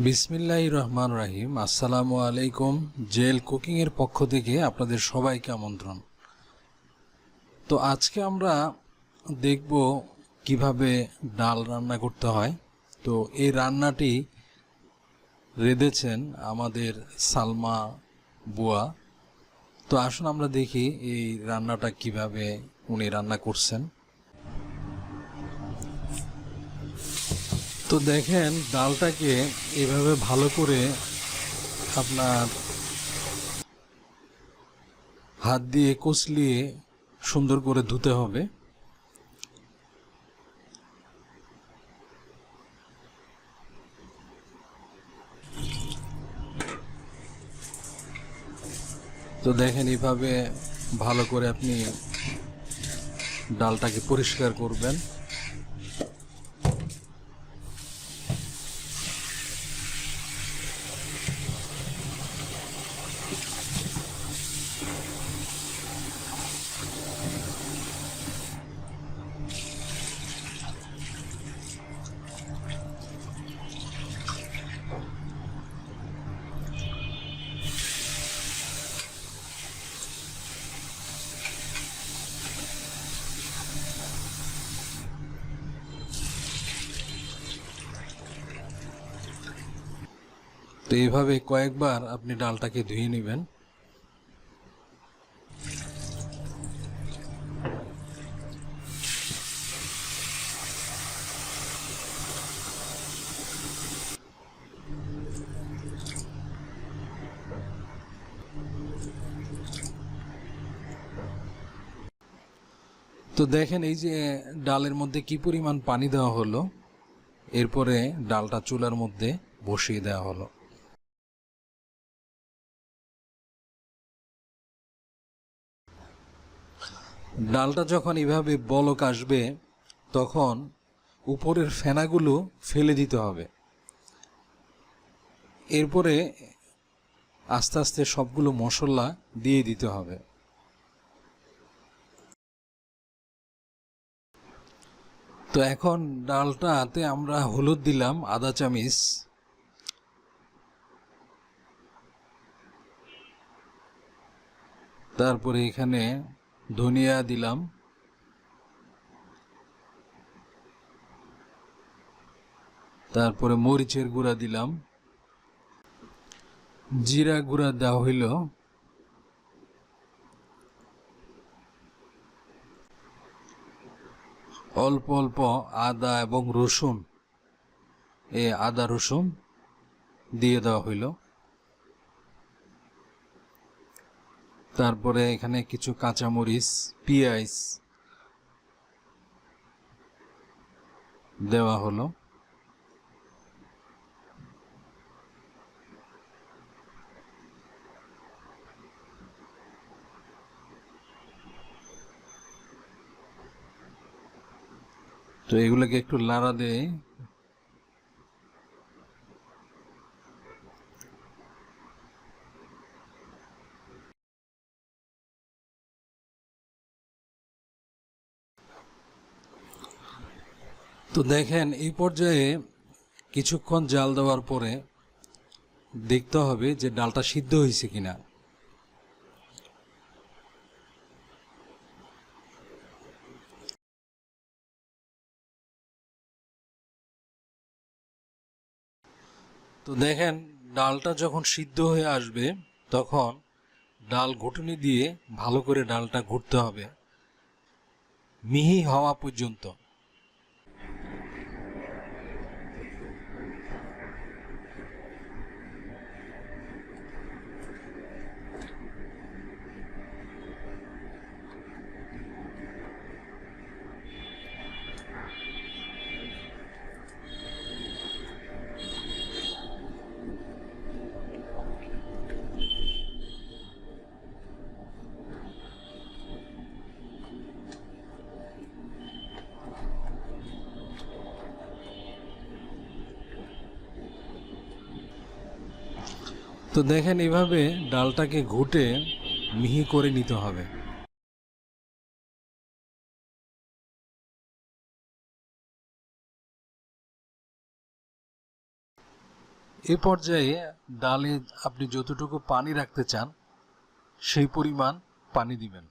বিসমিল্লাহির রহমান রাহিম। আসসালামু আলাইকুম। জেল কুকিং এর পক্ষ থেকে আপনাদের সবাইকে আমন্ত্রণ। তো আজকে আমরা দেখব কিভাবে ডাল রান্না করতে হয়। তো এই রান্নাটি রেঁধেছেন আমাদের সালমা বুয়া। তো আসুন আমরা দেখি এই রান্নাটা কিভাবে উনি রান্না করছেন। তো দেখেন, ডালটাকে এভাবে ভালো করে আপনার হাত দিয়ে কচলিয়ে সুন্দর করে ধুতে হবে। তো দেখেন, এইভাবে ভালো করে আপনি ডালটাকে পরিষ্কার করবেন। তো এইভাবে কয়েকবার আপনি ডালটাকে ধুয়ে নেবেন। তো দেখেন, এই যে ডালের মধ্যে কি পরিমাণ পানি দেওয়া হলো। এরপরে ডালটা চুলার মধ্যে বসিয়ে দেওয়া হলো। ডালটা যখন এভাবে বলক আসবে, তখন উপরের ফেনাগুলো ফেলে দিতে হবে। এরপরে আস্তে আস্তে সবগুলো মশলা দিয়ে দিতে হবে। তো এখন ডালটাতে আমরা হলুদ দিলাম আধা চামচ, তারপরে এখানে ধনিয়া দিলাম, তারপরে মরিচের গুঁড়া দিলাম, জিরা গুঁড়া দেওয়া হইল, অল্প অল্প আদা এবং রসুন, আদা রসুন দিয়ে দেওয়া হইল। তারপরে এখানে কিছু কাঁচামরিচ, পেঁয়াজ দেওয়া হলো। তো এগুলোকে একটু লাড়া দিয়ে তো দেখেন, এই পর্যায়ে কিছুক্ষণ জাল দেওয়ার পরে দেখতে হবে যে ডালটা সিদ্ধ হয়েছে কিনা। তো দেখেন, ডালটা যখন সিদ্ধ হয়ে আসবে, তখন ডাল ঘুটুনি দিয়ে ভালো করে ডালটা ঘুটতে হবে মিহি হওয়া পর্যন্ত। তো দেখেন, এইভাবে ডালটাকে ঘুটে মিহি করে নিতে হবে। এ পর্যায়ে ডালে আপনি যতটুকু পানি রাখতে চান সেই পরিমাণ পানি দিবেন।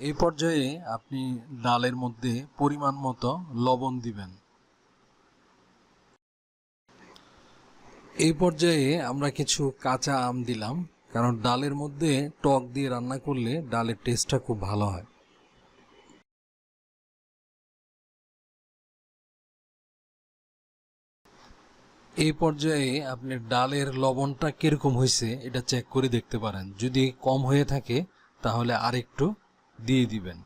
এই পর্যায়ে আপনি ডালের মধ্যে পরিমাণ মতো লবণ দিবেন। এই পর্যায়ে আমরা কিছু কাঁচা আম দিলাম, কারণ ডালের মধ্যে টক দিয়ে রান্না করলে ডালের টেস্টটা খুব ভালো হয়। এই পর্যায়ে আপনি ডালের লবণটা কিরকম হয়েছে এটা চেক করে দেখতে পারেন। যদি কম হয়ে থাকে তাহলে আরেকটু দিয়ে দিবেন।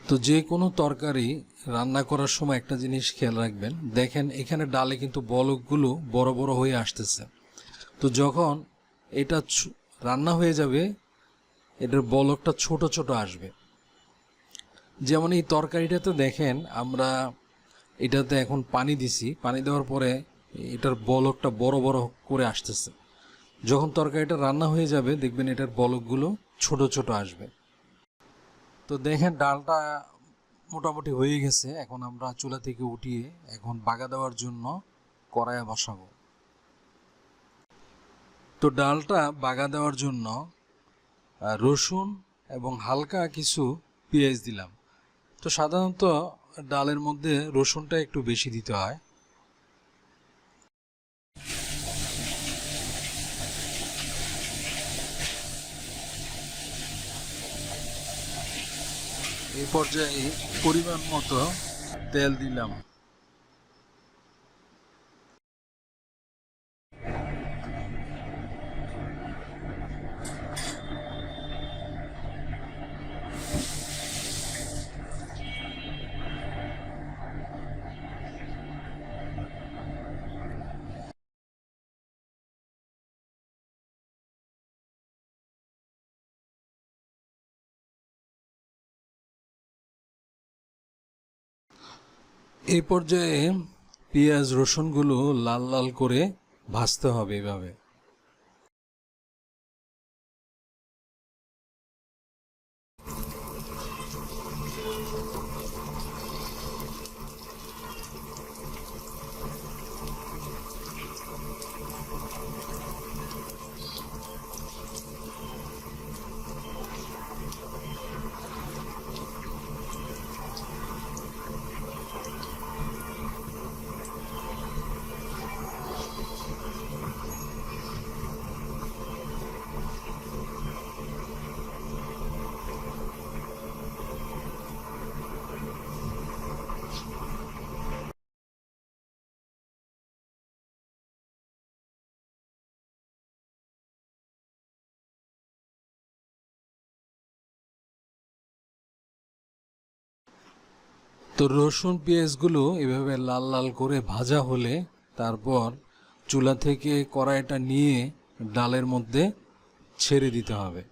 তো যে কোনো তরকারি রান্না করার সময় একটা জিনিস খেয়াল রাখবেন, দেখেন এখানে ডালে কিন্তু বলকগুলো বড় বড় হয়ে আসতেছে। তো যখন এটা রান্না হয়ে যাবে এটার বলকটা ছোট ছোট আসবে। যেমন এই তরকারিটাতে দেখেন আমরা এটাতে এখন পানি দিছি, পানি দেওয়ার পরে এটার বলকটা বড় বড় করে আসতেছে। যখন তরকারিটা রান্না হয়ে যাবে দেখবেন এটার বলকগুলো ছোট ছোট আসবে। তো দেখেন ডালটা মোটামুটি হয়ে গেছে। এখন আমরা চুলা থেকে উঠিয়ে এখন বাগা দেওয়ার জন্য কড়াইয়ে বসাবো। তো ডালটা বাগা দেওয়ার জন্য রসুন এবং হালকা কিছু পেঁয়াজ দিলাম। তো সাধারণত ডালের মধ্যে রসুনটা একটু বেশি দিতে হয়। এই পর্যায়ে পরিমাণ মতো তেল দিলাম। এই পর্যায়ে পেঁয়াজ রসুনগুলো লাল লাল করে ভাজতে হবে এভাবে। তো রসুন পেঁয়াজগুলো এভাবে লাল লাল করে ভাজা হলে তারপর চুলা থেকে কড়াইটা নিয়ে ডালের মধ্যে ছেড়ে দিতে হবে।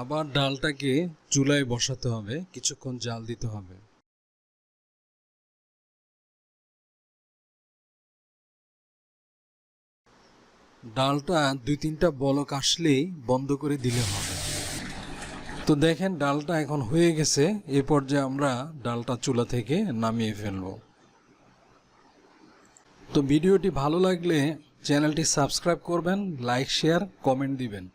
আবার ডালটাকে চুলায় বসাতে হবে, কিছুক্ষণ জাল দিতে হবে। ডালটা 2-3টা বলক আসলেই বন্ধ করে দিলে হবে। তো দেখেন ডালটা এখন হয়ে গেছে। এই পর্যায়ে আমরা ডালটা চুলা থেকে নামিয়ে ফেলব। তো ভিডিওটি ভালো লাগলে চ্যানেলটি সাবস্ক্রাইব করবেন, লাইক শেয়ার কমেন্ট দিবেন।